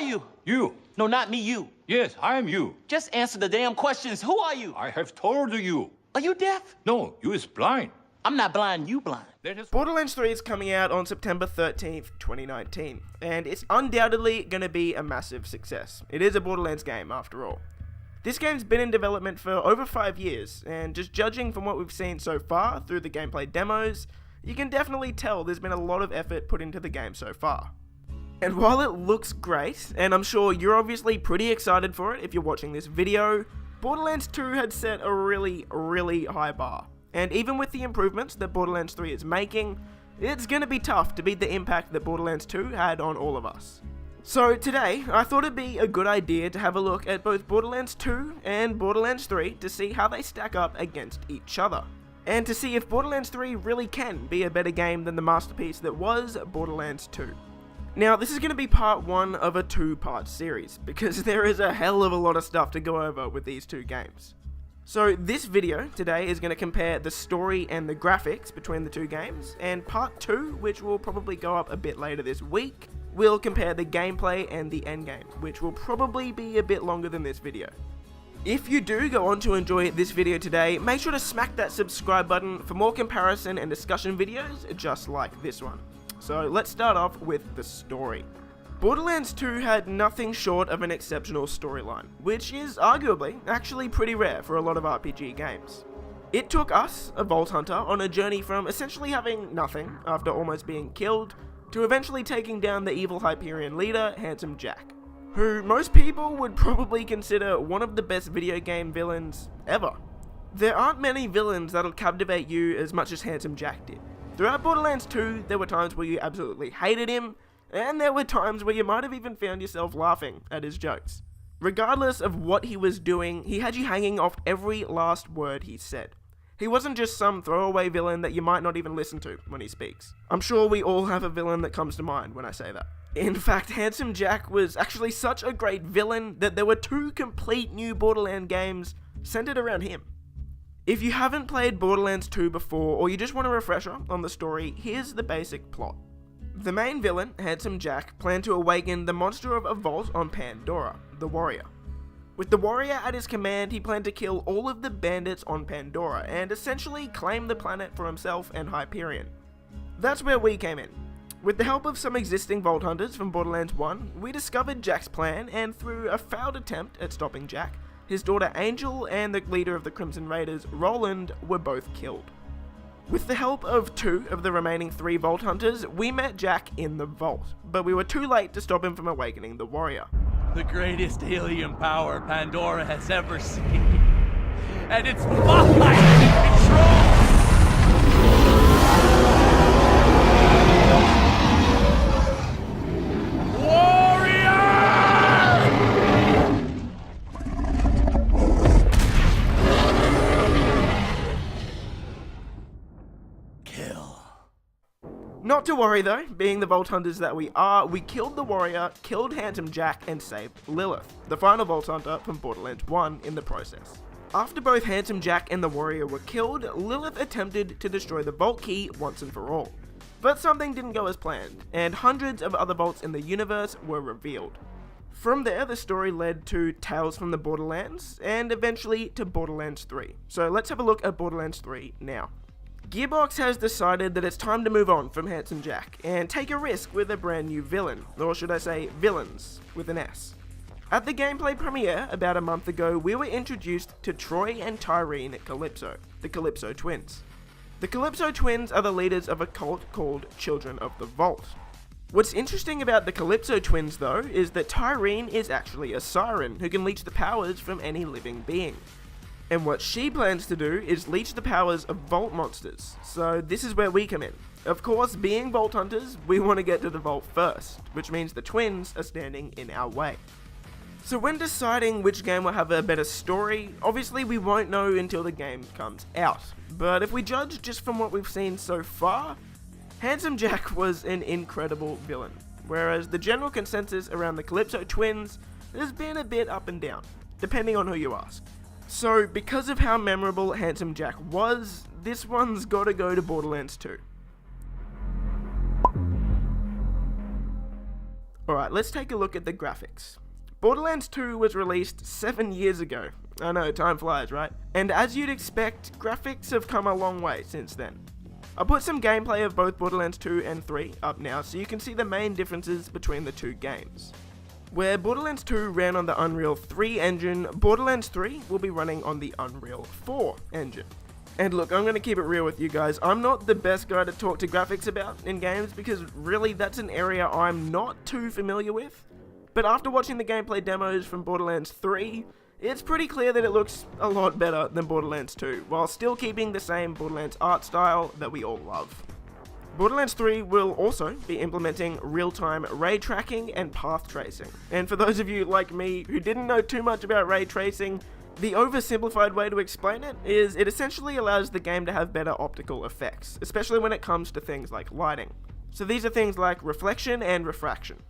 you? You. No, not me, you. Yes, I am you. Just answer the damn questions. Who are you? I have told you. Are you deaf? No, you is blind. I'm not blind, you blind. Borderlands 3 is coming out on September 13th, 2019, and it's undoubtedly going to be a massive success. It is a Borderlands game, after all. This game's been in development for over 5 years, and just judging from what we've seen so far through the gameplay demos, you can definitely tell there's been a lot of effort put into the game so far. And while it looks great, and I'm sure you're obviously pretty excited for it if you're watching this video, Borderlands 2 had set a really high bar. And even with the improvements that Borderlands 3 is making, it's gonna be tough to beat the impact that Borderlands 2 had on all of us. So today, I thought it'd be a good idea to have a look at both Borderlands 2 and Borderlands 3 to see how they stack up against each other. And to see if Borderlands 3 really can be a better game than the masterpiece that was Borderlands 2. Now, this is going to be part 1 of a 2-part series, because there is a hell of a lot of stuff to go over with these two games. So this video today is going to compare the story and the graphics between the two games, and part 2, which will probably go up a bit later this week, will compare the gameplay and the endgame, which will probably be a bit longer than this video. If you do go on to enjoy this video today, make sure to smack that subscribe button for more comparison and discussion videos just like this one. So let's start off with the story. Borderlands 2 had nothing short of an exceptional storyline, which is arguably actually pretty rare for a lot of RPG games. It took us, a Vault Hunter, on a journey from essentially having nothing after almost being killed, to eventually taking down the evil Hyperion leader, Handsome Jack, who most people would probably consider one of the best video game villains ever. There aren't many villains that'll captivate you as much as Handsome Jack did. Throughout Borderlands 2, there were times where you absolutely hated him, and there were times where you might have even found yourself laughing at his jokes. Regardless of what he was doing, he had you hanging off every last word he said. He wasn't just some throwaway villain that you might not even listen to when he speaks. I'm sure we all have a villain that comes to mind when I say that. In fact, Handsome Jack was actually such a great villain that there were 2 complete new Borderlands games centered around him. If you haven't played Borderlands 2 before, or you just want a refresher on the story, here's the basic plot. The main villain, Handsome Jack, planned to awaken the monster of a vault on Pandora, the Warrior. With the Warrior at his command, he planned to kill all of the bandits on Pandora, and essentially claim the planet for himself and Hyperion. That's where we came in. With the help of some existing Vault Hunters from Borderlands 1, we discovered Jack's plan, and through a failed attempt at stopping Jack, his daughter Angel and the leader of the Crimson Raiders, Roland, were both killed. With the help of 2 of the remaining 3 Vault Hunters, we met Jack in the vault, but we were too late to stop him from awakening the Warrior. The greatest alien power Pandora has ever seen. And it's mine to control! Not to worry though, being the Vault Hunters that we are, we killed the Warrior, killed Handsome Jack, and saved Lilith, the final Vault Hunter from Borderlands 1 in the process. After both Handsome Jack and the Warrior were killed, Lilith attempted to destroy the Vault Key once and for all. But something didn't go as planned, and hundreds of other vaults in the universe were revealed. From there, the story led to Tales from the Borderlands, and eventually to Borderlands 3. So let's have a look at Borderlands 3 now. Gearbox has decided that it's time to move on from Handsome Jack, and take a risk with a brand new villain, or should I say villains, with an S. At the gameplay premiere about a month ago, we were introduced to Troy and Tyreen Calypso, the Calypso Twins. The Calypso Twins are the leaders of a cult called Children of the Vault. What's interesting about the Calypso Twins though, is that Tyreen is actually a siren who can leech the powers from any living being. And what she plans to do is leech the powers of Vault monsters, so this is where we come in. Of course, being Vault Hunters, we want to get to the Vault first, which means the twins are standing in our way. So when deciding which game will have a better story, obviously we won't know until the game comes out. But if we judge just from what we've seen so far, Handsome Jack was an incredible villain, whereas the general consensus around the Calypso Twins has been a bit up and down, depending on who you ask. So, because of how memorable Handsome Jack was, this one's gotta go to Borderlands 2. Alright, let's take a look at the graphics. Borderlands 2 was released 7 years ago. I know, time flies, right? And as you'd expect, graphics have come a long way since then. I'll put some gameplay of both Borderlands 2 and 3 up now so you can see the main differences between the two games. Where Borderlands 2 ran on the Unreal 3 engine, Borderlands 3 will be running on the Unreal 4 engine. And look, I'm going to keep it real with you guys, I'm not the best guy to talk to graphics about in games because really that's an area I'm not too familiar with. But after watching the gameplay demos from Borderlands 3, it's pretty clear that it looks a lot better than Borderlands 2, while still keeping the same Borderlands art style that we all love. Borderlands 3 will also be implementing real-time ray tracking and path tracing. And for those of you like me who didn't know too much about ray tracing, the oversimplified way to explain it is it essentially allows the game to have better optical effects, especially when it comes to things like lighting. So these are things like reflection and refraction.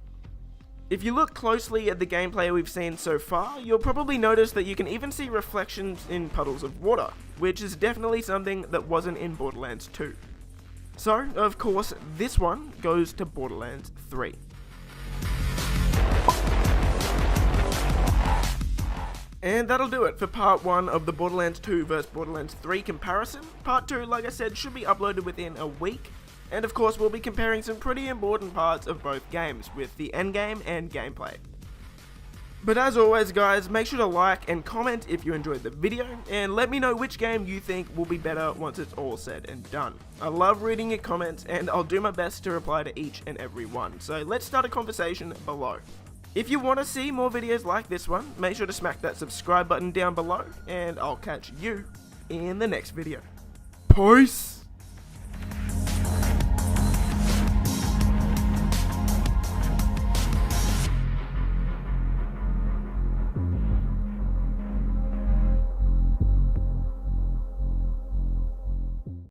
If you look closely at the gameplay we've seen so far, you'll probably notice that you can even see reflections in puddles of water, which is definitely something that wasn't in Borderlands 2. So, of course, this one goes to Borderlands 3. And that'll do it for part 1 of the Borderlands 2 vs Borderlands 3 comparison. Part 2, like I said, should be uploaded within a week. And of course, we'll be comparing some pretty important parts of both games with the endgame and gameplay. But as always guys, make sure to like and comment if you enjoyed the video, and let me know which game you think will be better once it's all said and done. I love reading your comments and I'll do my best to reply to each and every one, so let's start a conversation below. If you want to see more videos like this one, make sure to smack that subscribe button down below, and I'll catch you in the next video. Peace!